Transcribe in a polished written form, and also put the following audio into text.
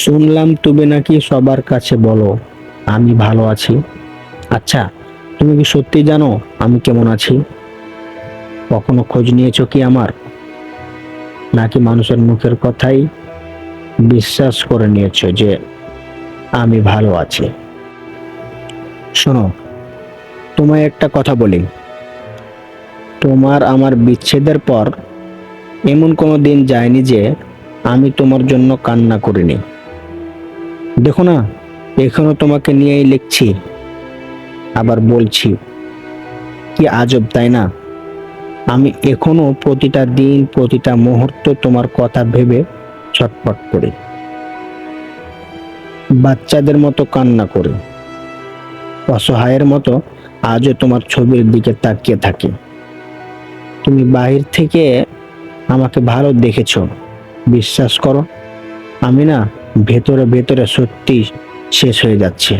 শুনলাম তুমি নাকি সবার কাছে বলো আমি ভালো আছি। আচ্ছা, তুমি কি সত্যি জানো আমি কেমন আছি? কখনো খোঁজ নিয়েছো কি আমার? নাকি মানুষের মুখের কথাই বিশ্বাস করে নিয়েছো যে আমি ভালো আছি? শোনো, তোমায় একটা কথা বলি। তোমার আমার বিচ্ছেদের পর এমন কোনো দিন যায়নি যে আমি তোমার জন্য কান্না করিনি। দেখো না, এখনো তোমাকে নিয়েই লিখছি, আবার বলছি। কি আজব, তাই না? আমি এখনো প্রতিটা দিন প্রতিটা মুহূর্ত তোমার কথা ভেবে ছটফট করি, বাচ্চাদের মতো কান্না করি, অসহায়ের মতো আজও তোমার ছবির দিকে তাকিয়ে থাকি। তুমি বাহির থেকে আমাকে ভালো দেখেছো, বিশ্বাস করো, আমি না ভেতরে ভেতরে সত্যি শেষ হয়ে যাচ্ছে।